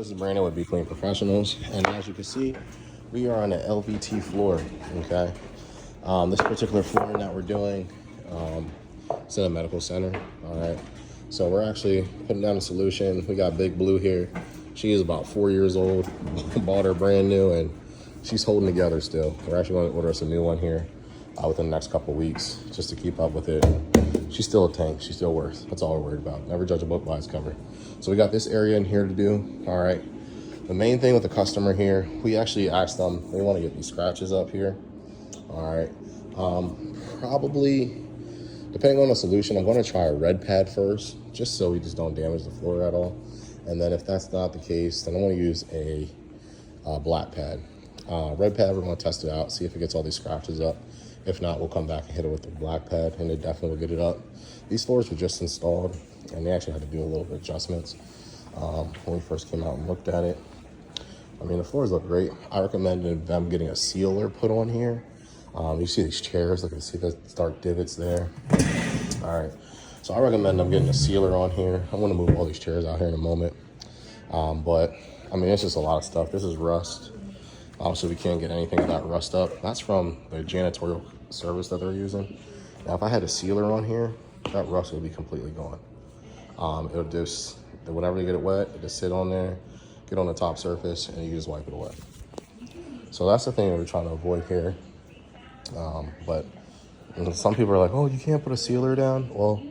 This is Brandon with Be Clean Professionals, and as you can see, we are on an LVT floor, okay? This particular flooring that we're doing, it's in a medical center, all right? So we're actually putting down a solution. We got Big Blue here. She is about 4 years old, bought her brand new, and she's holding together still. We're actually going to order us a new one here within the next couple of weeks, just to keep up with it. She's still a tank, she's still worth. That's all we're worried about. Never judge a book by its cover. So we got this area in here to do, all right? The main thing with the customer here, we actually asked them, they want to get these scratches up here, all right? Probably, depending on the solution, I'm going to try a red pad first, just so we just don't damage the floor at all. And then if that's not the case, then I'm going to use a black pad. Red pad, we're going to test it out, see if it gets all these scratches up. If not, we'll come back and hit it with the black pad, and it definitely will get it up. These floors were just installed, and they actually had to do a little bit of adjustments when we first came out and looked at it. I mean, the floors look great. I recommended them getting a sealer put on here. You see these chairs, look, you see the dark divots there. All right, so I recommend them getting a sealer on here. I'm gonna move all these chairs out here in a moment. But I mean, it's just a lot of stuff. This is rust. Obviously, we can't get anything of that rust up. That's from the janitorial service that they're using. Now, if I had a sealer on here, that rust would be completely gone. It'll just, whenever you get it wet, it just sit on there, get on the top surface, and you just wipe it away. So that's the thing that we're trying to avoid here. But some people are like, oh, you can't put a sealer down? Well,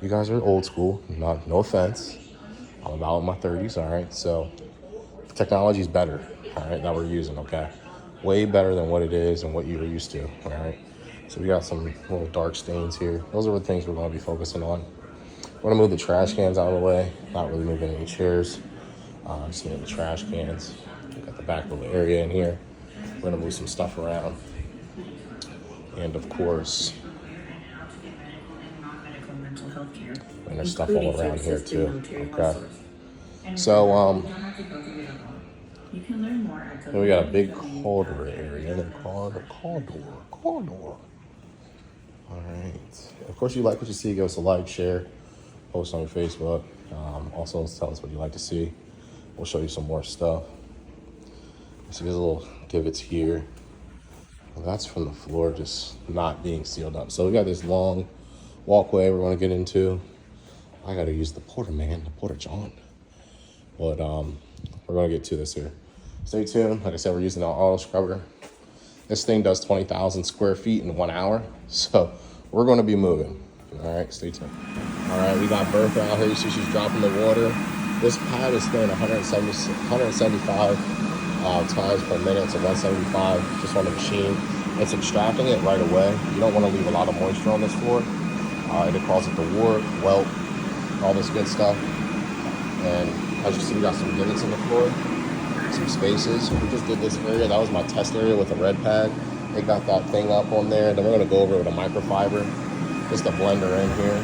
you guys are old school, no offense. I'm about in my 30s, all right? So technology is better, all right, that we're using, okay? Way better than what it is and what you were used to, all right? So we got some little dark stains here. Those are the things we're gonna be focusing on. We're gonna move the trash cans out of the way, not really moving any chairs. Just moving the trash cans. We got the back little area in here. We're gonna move some stuff around. And of course, and there's stuff all around here too, okay? So, then we got a big corridor area, and then corridor. All right. Of course, you like what you see, give us a like, share, post on your Facebook. Also, tell us what you like to see. We'll show you some more stuff. See these little divots here. Well, that's from the floor just not being sealed up. So we got this long walkway we're going to get into. I got to use the porter john. But we're going to get to this here. Stay tuned. Like I said, we're using our auto scrubber. This thing does 20,000 square feet in 1 hour. So we're going to be moving. All right, stay tuned. All right, we got Bertha out here. You see she's dropping the water. This pad is throwing 175 times per minute, so 175 just on the machine. It's extracting it right away. You don't want to leave a lot of moisture on this floor. It'll cause it to warp, welt, all this good stuff. And as you see, we got some divots in the floor, some spaces. We just did this area. That was my test area with a red pad. They got that thing up on there. Then we're going to go over it with a microfiber, just a blender in here.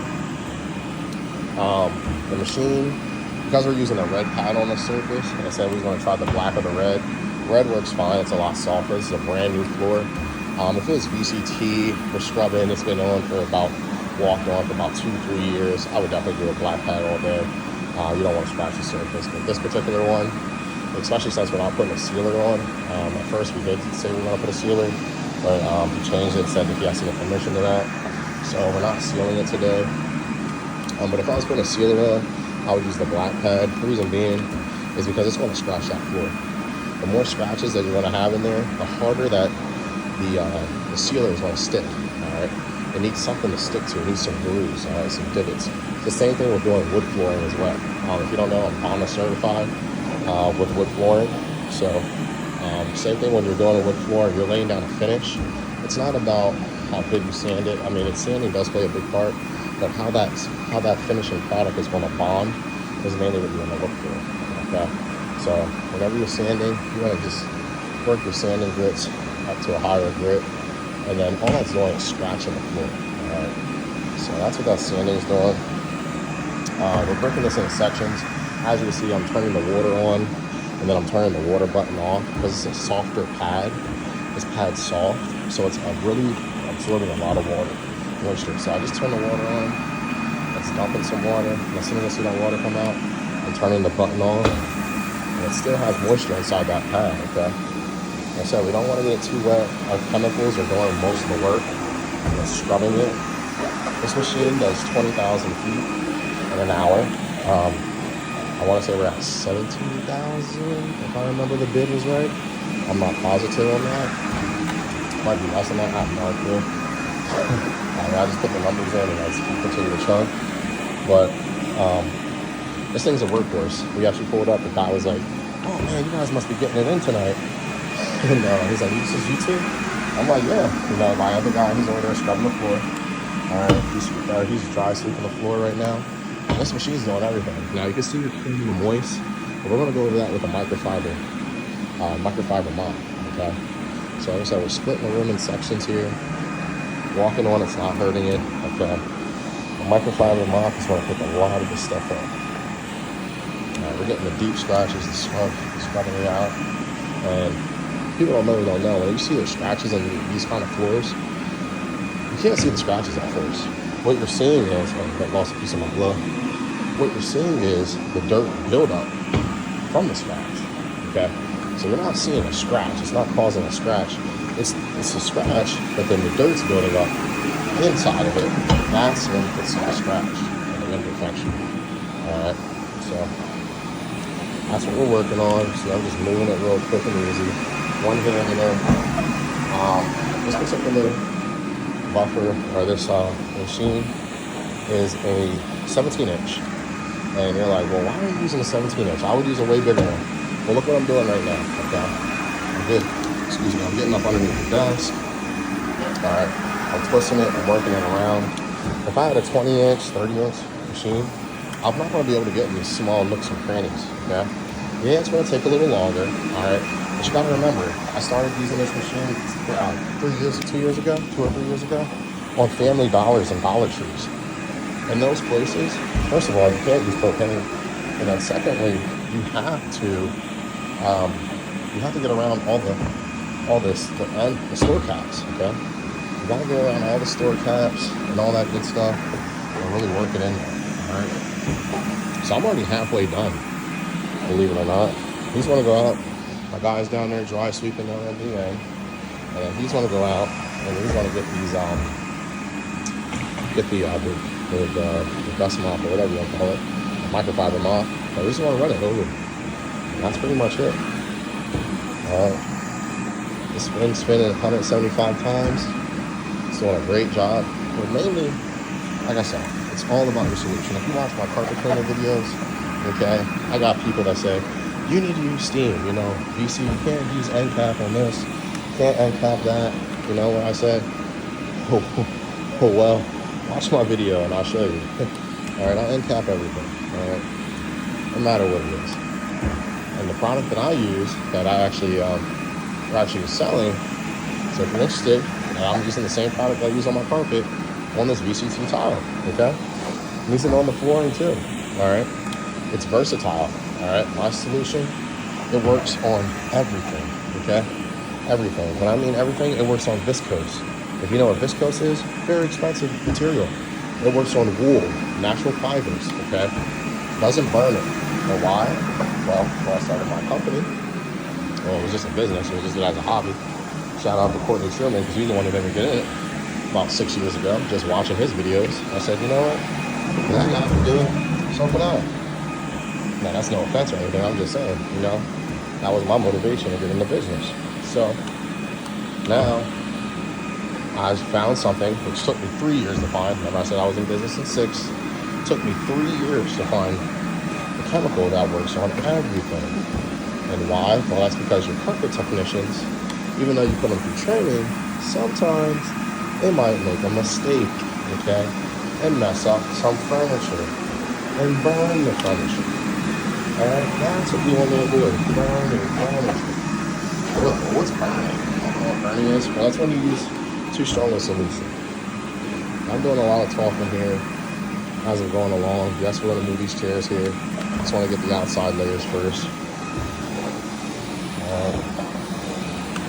The machine, because we're using a red pad on the surface, like I said, we're going to try the black or the red. Red works fine. It's a lot softer. This is a brand new floor. If it was VCT, we're scrubbing. It's been on for walked on for about 2-3 years. I would definitely do a black pad all day. You don't want to scratch the surface. But this particular one, especially since we're not putting a sealer on, at first we did say we were going to put a sealer, but we changed it, said that he has to get permission to that. So we're not sealing it today. But if I was putting a sealer on, I would use the black pad. The reason being is because it's going to scratch that floor. The more scratches that you're going to have in there, the harder that the sealer is going to stick, all right? It needs something to stick to. It needs some grooves, all right, some divots. The same thing we're doing wood flooring as well. If you don't know, I'm Honda certified with wood flooring. So same thing when you're doing a wood floor, you're laying down a finish. It's not about how good you sand it. I mean, sanding does play a big part, but how that finishing product is going to bond is mainly what you want to look for, okay? So whenever you're sanding, you want to just work your sanding grits up to a higher grit, and then all that's doing is scratching the floor, all right? So that's what that sanding is doing. We're breaking this into sections. As you can see, I'm turning the water on, and then I'm turning the water button off because it's a softer pad. This pad's soft, so it's really absorbing a lot of moisture. So I just turn the water on. It's dumping some water. As soon as I see that water come out, I'm turning the button on. and it still has moisture inside that pad, okay? Like I said, we don't want to get it too wet. Our chemicals are doing most of the work and scrubbing it. This machine does 20,000 feet in an hour. I want to say we're at 17,000, if I remember the bid was right. I'm not positive on that. Might be less than that, I have no idea. I just put the numbers in and I just continue to chug. But this thing's a workhorse. We actually pulled up, the guy was like, oh man, you guys must be getting it in tonight. And he's like, this is you too? I'm like, yeah. My other guy, he's over there scrubbing the floor. All right, he's dry sweeping the floor right now. And this machine's doing everything. Now you can see it's clean and moist, but we're gonna go over that with a microfiber mop, okay? So like I said, we're splitting the room in sections here. Walking on it's not hurting it, okay? The microfiber mop is gonna pick a lot of this stuff up. We're getting the deep scratches, the scrubbing it out. And people don't know, when you see the scratches on these kind of floors, you can't see the scratches at first. What you're seeing is, I lost a piece of my glove. What you're seeing is the dirt buildup from the scratch, okay? So you're not seeing a scratch. It's not causing a scratch. It's a scratch, but then the dirt's building up inside of it. That's when you can see the scratch and the imperfection. All right, so that's what we're working on. So I'm just moving it real quick and easy. One hand in there. This particular buffer, or this machine, is a 17-inch. And you're like, well, why are you using a 17-inch? I would use a way bigger one. Well, look what I'm doing right now, okay? I'm getting up underneath the desk. All right, I'm twisting it, I'm working it around. If I had a 20-inch, 30-inch machine, I'm not gonna be able to get in these small nooks and crannies, okay? Yeah, it's gonna take a little longer, all right? But you gotta remember, I started using this machine 2 or 3 years ago, on Family Dollars and Dollar Trees. In those places, first of all, you can't use propane, and then secondly, you have to get around the store caps, okay? You gotta go around all the store caps and all that good stuff and really work it in there, all right? So I'm already halfway done, believe it or not. He's gonna go out, my guy's down there dry sweeping down at the end, and then he's gonna go out and he's gonna get these, the dust mop or whatever you want to call it, the microfiber mop. But we just want to run it over. And that's pretty much it. Alright. It's been spinning 175 times. It's doing a great job. But mainly, like I said, it's all about your solution. If you watch my carpet cleaner videos, okay, I got people that say, you need to use steam, VC, you can't use end cap on this, you can't end cap that. You know what I said? Oh well, watch my video and I'll show you. Alright, I'll end cap everything. Alright, no matter what it is. And the product that I use, that I actually we're actually selling, so if you're interested, I'm using the same product I use on my carpet on this VCT tile, okay? I'm using it on the flooring too, alright? It's versatile, alright? My solution, it works on everything, okay? Everything. When I mean everything, it works on viscose. If you know what viscose is, very expensive material. It works on wool, natural fibers, okay? Doesn't burn it. But why? Well, when I started my company, it was just a business, it was just as a hobby. Shout out to Courtney Sherman, because he's the one that made me get in it about 6 years ago, just watching his videos. I said, you know what? I got to do something else. Now, that's no offense or anything, I'm just saying, that was my motivation to get into business. So, now, I found something which took me 3 years to find. Remember I said I was in business in 6. It took me 3 years to find the chemical that works on everything. And why? Well, that's because your carpet technicians, even though you put them through training, sometimes they might make a mistake, okay? And mess up some furniture and burn the furniture. Alright, that's what you want me to do, burn your furniture. Look, what's burning? Burning is, well, that's when you use too strong a solution. I'm doing a lot of talking here as I'm going along. Yes, we're going to move these chairs here. Just want to get the outside layers first.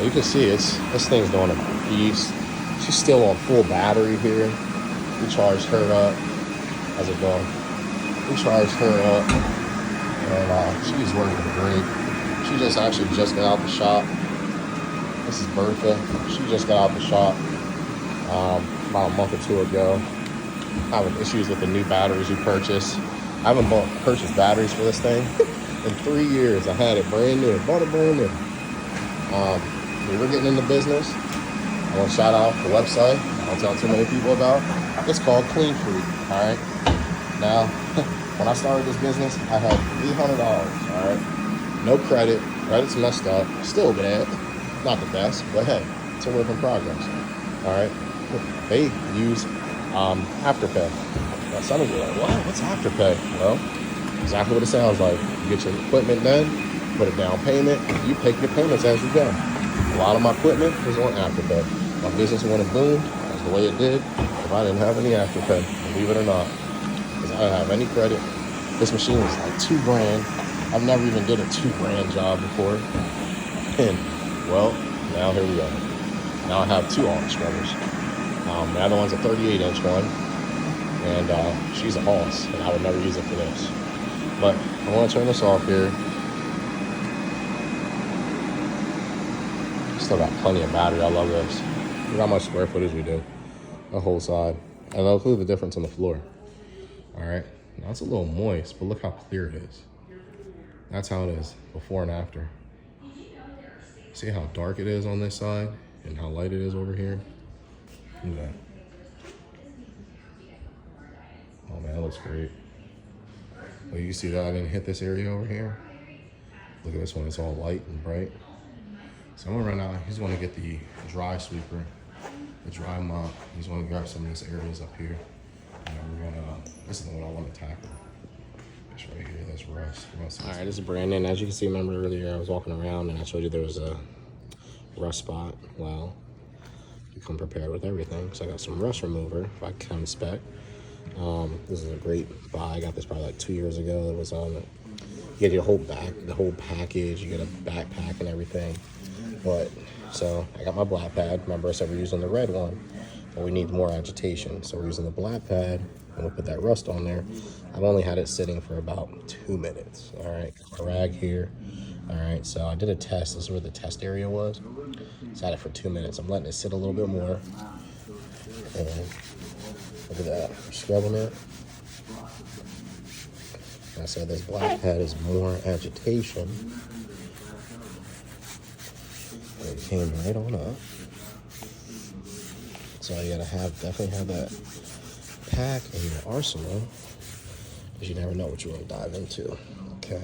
You can see this thing's doing a piece. She's still on full battery here. We charged her up. How's it going? We charged her up. and she's working great. She just got out the shop. This is Bertha. She just got out the shop about a month or two ago. Having issues with the new batteries we purchased. I haven't purchased batteries for this thing in 3 years. I had it brand new, bought it brand new. We were getting into business. I want to shout out the website. I don't tell too many people about. It's called Clean Freak. All right. Now, when I started this business, I had $300. All right. No credit. Credit's messed up. Still bad. Not the best, but hey, it's a work in progress. All right. They use Afterpay. Now, some of you are like, what? What's Afterpay? Well, exactly what it sounds like. You get your equipment done, put a down payment, you take your payments as you go. A lot of my equipment was on Afterpay. My business wouldn't have boomed as the way it did if I didn't have any Afterpay, believe it or not. Because I didn't have any credit. This machine was like $2,000. I've never even did a $2,000 job before. And, well, now here we are. Now I have 2 auto scrubbers. The other one's a 38-inch one. And she's a hoss, and I would never use it for this. But I want to turn this off here. Still got plenty of battery. I love this. Look how much square footage we do. The whole side. And look at the difference on the floor. All right. Now it's a little moist, but look how clear it is. That's how it is before and after. See how dark it is on this side and how light it is over here? Look at that. Oh man, that looks great. Well, you see that I didn't hit this area over here? Look at this one, it's all light and bright. So I'm gonna run out, he's gonna get the dry sweeper, the dry mop. He's gonna grab some of these areas up here. And we're gonna, this is the one I wanna tackle. This right here, that's rust. All right, this is Brandon. As you can see, remember earlier I was walking around and I showed you there was a rust spot. Well, you come prepared with everything. So I got some rust remover, if I can spec. This is a great buy. I got this probably like 2 years ago. It was on, you get your whole the whole package. You get a backpack and everything. But, so I got my black pad. Remember I said we're using the red one, but we need more agitation. So we're using the black pad and we'll put that rust on there. I've only had it sitting for about 2 minutes. All right, got my rag here. All right, so I did a test. This is where the test area was. So I had it for 2 minutes. I'm letting it sit a little bit more. And look at that, I'm scrubbing it. I said this black pad is more agitation. And it came right on up. So you gotta definitely have that pack in your arsenal, because you never know what you're gonna dive into. Okay.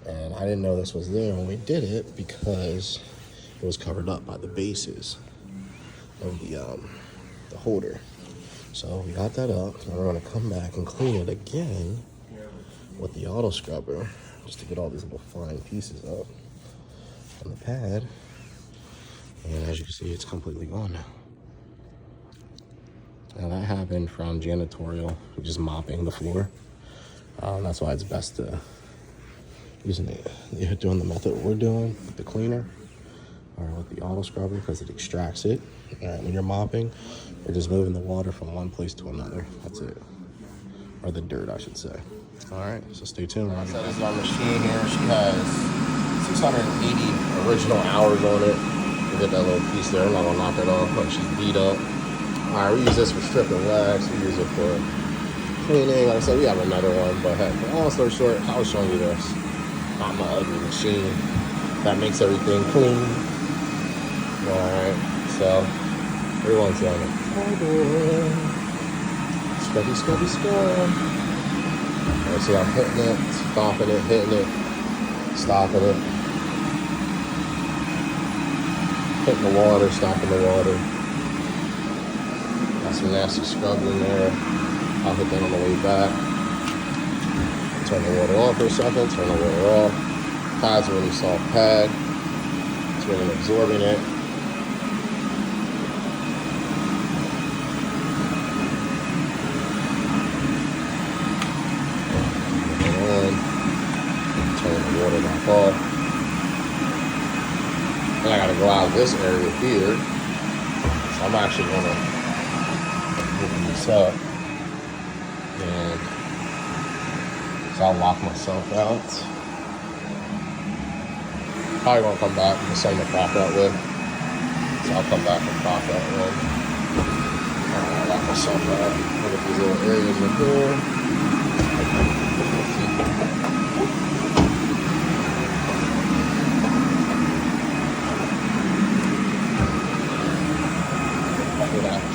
And I didn't know this was there when we did it because it was covered up by the bases of the holder. So we got that up. Now we're gonna come back and clean it again with the auto scrubber, just to get all these little fine pieces up on the pad. And as you can see, it's completely gone now. Now that happened from janitorial, just mopping the floor. That's why it's best to doing the method we're doing with the cleaner or with the auto scrubber, because it extracts it. When you're mopping, you're just moving the water from one place to another. That's it. Or the dirt, I should say. All right, so stay tuned. So this is our machine here. She has 680 original hours on it. We get that little piece there. I'm not gonna knock it off, but she's beat up. All right, we use this for stripping wax. We use it for cleaning. Like I said, we have another one, but hey, long story short, I was showing you this. Not my ugly machine that makes everything clean. All right, so everyone's on it. Scrubby, scrubby, scrub. All right, see, I'm hitting it, stopping it, hitting it, stopping it. Hitting the water, stopping the water. Got some nasty scrub in there. I'll hit that on the way back. Turn the water on for a second, turn the water off. Pad's a really soft pad. It's really absorbing it. Turn the water back off. Then I gotta go out of this area here. So I'm actually gonna open this up and So I'll lock myself out. Probably won't come back with something to prop out with. So I'll come back and prop out with. I'll lock myself out. Look at these little areas in here.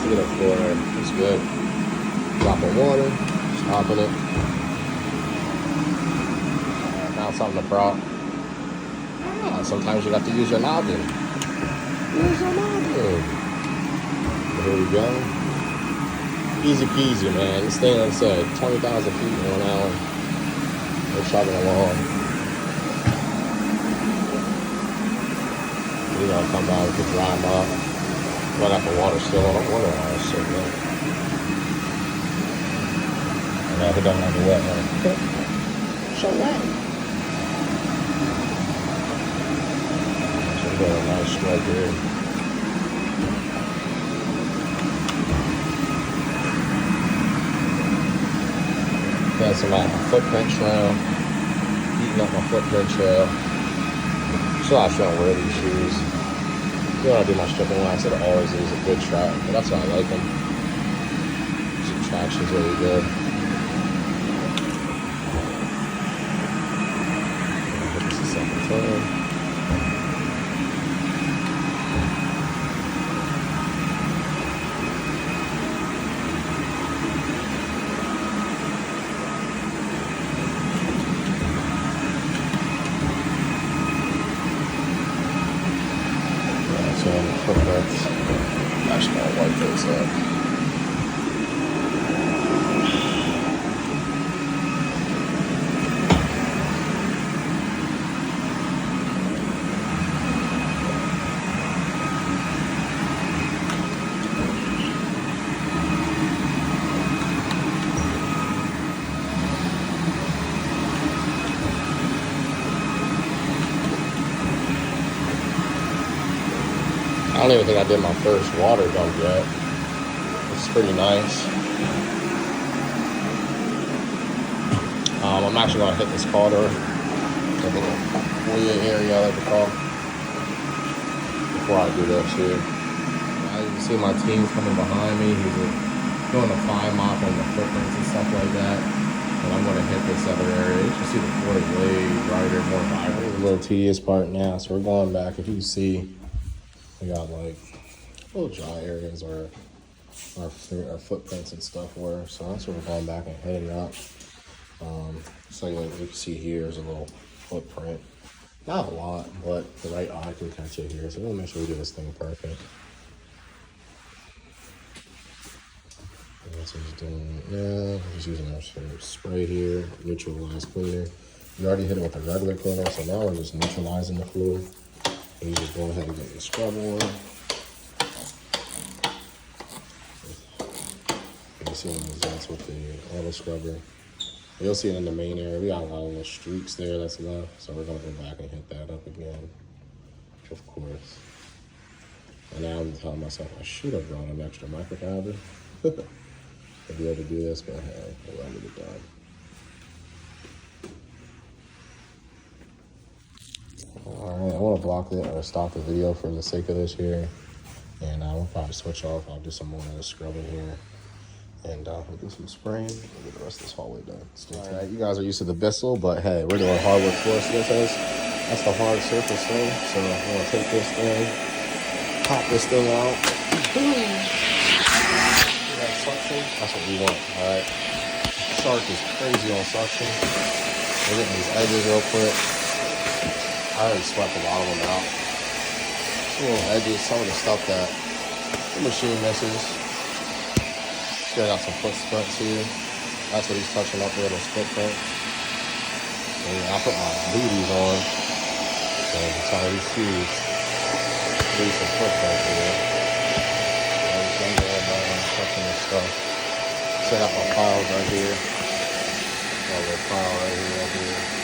Look at that floor there. It's good. Drop of water. Stopping it. Now something to prop. Sometimes you have to use your noggin. Use your noggin. Here we go. Easy peasy, man. This thing, like I said, 20,000 feet in 1 hour. We're chugging along. We're gonna come down with the dry mop. I got the water still on. I don't wonder why it's so wet. I got it done like a wet one. So wet. Got a nice stripe here. Got some of my footprint trail. Eating up my footprint trail. So I shouldn't wear these shoes. You know, I do my stripping wax. It always is a good track, but that's why I like them. Some traction's really good. Hit this a second time. Actually, I'm gonna wipe those up. I don't even think I did my first water dump yet. It's pretty nice. I'm actually going to hit this corridor, the little foyer area I like to call, before I do that too. As you can see, my team's coming behind me. He's doing a fine mop on the footprints and stuff like that. And I'm going to hit this other area. You can see the floor is way brighter, more vibrant. A little tedious part now, so we're going back. If you see, we got like little dry areas where our footprints and stuff were. So that's where we're going back and hitting up. So like you can see here is a little footprint. Not a lot, but the right eye can catch it here. So we'll make sure we do this thing perfect. And that's what he's doing right now. He's using our spray here, neutralize cleaner. We already hit it with a regular cleaner, so now we're just neutralizing the fluid. And you just go ahead and get your scrub on. You see the results with the auto scrubber. You'll see it in the main area. We got a lot of little streaks there that's left. So we're gonna go back and hit that up again. Of course. And now I'm telling myself I should have brought an extra microfiber to be able to do this, but hey, we'll get it done. Alright, I want to block it or stop the video for the sake of this here. And we'll probably switch off. I'll do some more of the scrubbing here. And we'll do some spraying. We'll get the rest of this hallway done. Alright, you guys are used to the Bissell, but hey, we're doing hardwood floor surface. That's the hard surface thing. So I'm going to take this thing, pop this thing out. That suction, that's what we want, alright? Shark is crazy on suction. We're getting these edges real quick. I already swept a lot of them out. Some little edges, some of the stuff that the machine misses. Still got some foot sprints here. That's what he's touching up with, his footprint. And I put my booties on. So it's all these shoes. Leave some footprint here. I'm just under everybody touching this stuff. Set up my piles right here. Got a little pile right here.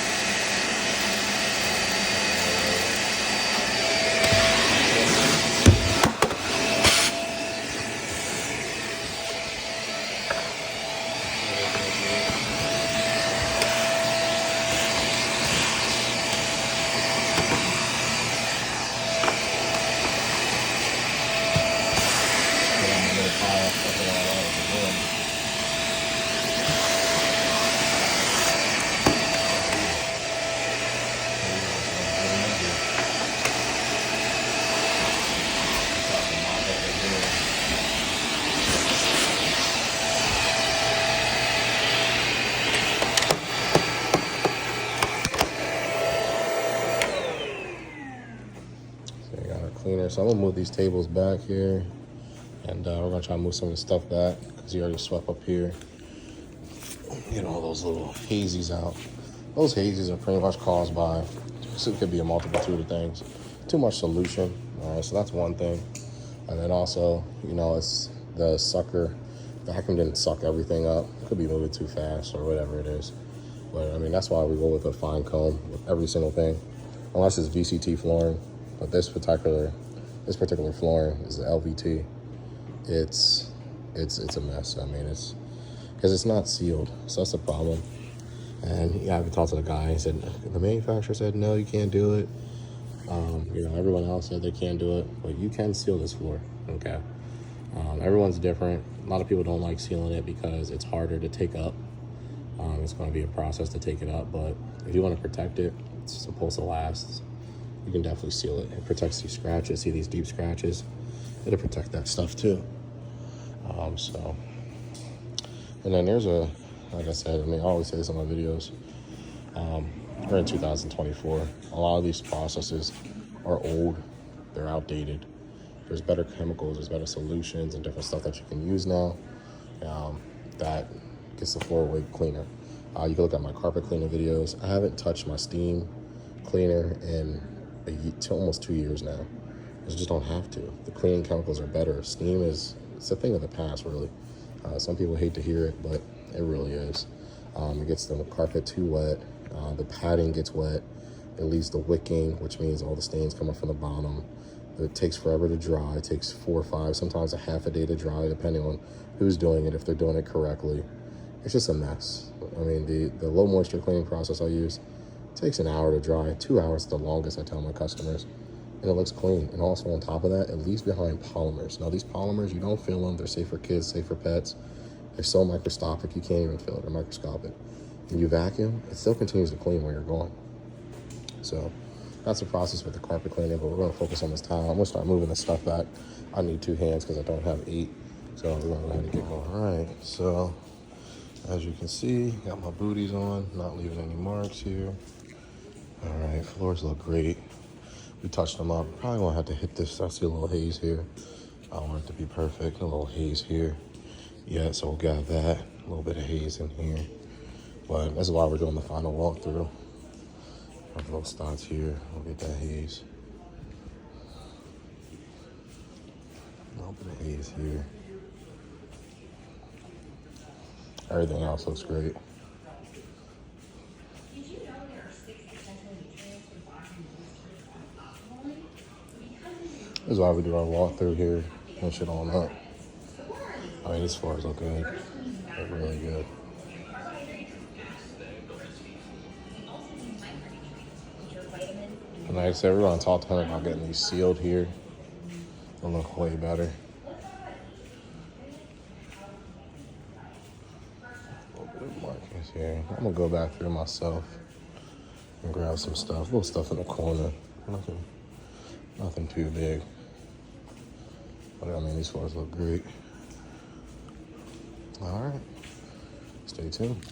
cleaner. So I'm gonna move these tables back here, and we're gonna try to move some of the stuff back because you already swept up here. Get all those little hazies out. Those hazies are pretty much caused by, so it could be a multitude of things. Too much solution. All right, so that's one thing. And then also, you know, it's the sucker. Vacuum didn't suck everything up. Could be moving too fast or whatever it is. But I mean, that's why we go with a fine comb with every single thing, unless it's VCT flooring. But this particular flooring is the LVT. It's a mess. I mean, it's because it's not sealed, so that's the problem. And yeah, I talked to the guy. He said the manufacturer said no, you can't do it. You know, everyone else said they can't do it, but you can seal this floor. Okay. Everyone's different. A lot of people don't like sealing it because it's harder to take up. It's going to be a process to take it up, but if you want to protect it, it's supposed to last. You can definitely seal it. It protects these scratches. See these deep scratches? It'll protect that stuff too. So, and then there's like I said, I mean, I always say this in my videos. We're in 2024. A lot of these processes are old. They're outdated. There's better chemicals, there's better solutions and different stuff that you can use now that gets the floor way cleaner. You can look at my carpet cleaning videos. I haven't touched my steam cleaner in almost 2 years now. I just don't have to. The cleaning chemicals are better. Steam it's a thing of the past, really. Some people hate to hear it, but it really is. It gets the carpet too wet. The padding gets wet. It leaves the wicking, which means all the stains come up from the bottom. It takes forever to dry. It takes 4 or 5, sometimes a half a day to dry, depending on who's doing it, if they're doing it correctly. It's just a mess. I mean, the low moisture cleaning process I use takes an hour to dry, 2 hours the longest, I tell my customers, and it looks clean. And also on top of that, it leaves behind polymers. Now these polymers, you don't feel them. They're safe for kids, safe for pets. They're so microscopic, you can't even feel it. They're microscopic. When you vacuum, it still continues to clean where you're going. So that's the process with the carpet cleaning, but we're gonna focus on this tile. I'm gonna start moving this stuff back. I need 2 hands because I don't have 8. So we're gonna go ahead and get going. All right, so as you can see, got my booties on, not leaving any marks here. All right, floors look great. We touched them up. Probably won't have to hit this. I see a little haze here. I don't want it to be perfect. A little haze here. Yeah, so we'll got that. A little bit of haze in here. But that's why we're doing the final walkthrough. Our little spots here. We'll get that haze. A little bit of haze here. Everything else looks great. This is why we do our walkthrough here. Finish it on up. I mean, these floors look good. They're really good. And like I said, we're going to talk to him about getting these sealed here. They'll look way better. A little bit of markings here. I'm going to go back through myself and grab some stuff. Little stuff in the corner. Nothing too big. But I mean, these floors look great. All right, stay tuned.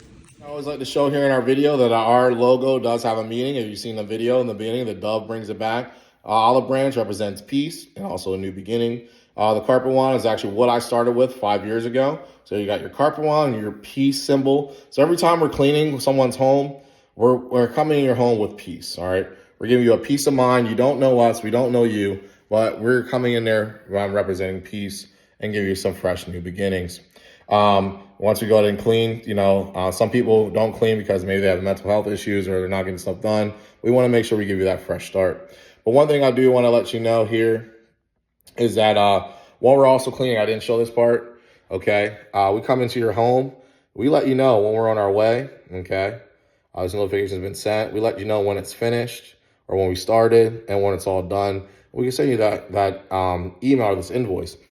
I always like to show here in our video that our logo does have a meaning. If you've seen the video in the beginning, the dove brings it back. Olive branch represents peace and also a new beginning. The carpet wand is actually what I started with 5 years ago. So you got your carpet wand and your peace symbol. So every time we're cleaning someone's home, we're coming in your home with peace, all right? We're giving you a peace of mind. You don't know us, we don't know you, but we're coming in there representing peace and give you some fresh new beginnings. Once we go ahead and clean, you know, some people don't clean because maybe they have mental health issues or they're not getting stuff done. We want to make sure we give you that fresh start. But one thing I do want to let you know here is that while we're also cleaning, I didn't show this part, okay? We come into your home. We let you know when we're on our way, okay? This notification has been sent. We let you know when it's finished or when we started and when it's all done. We can send you that email or this invoice.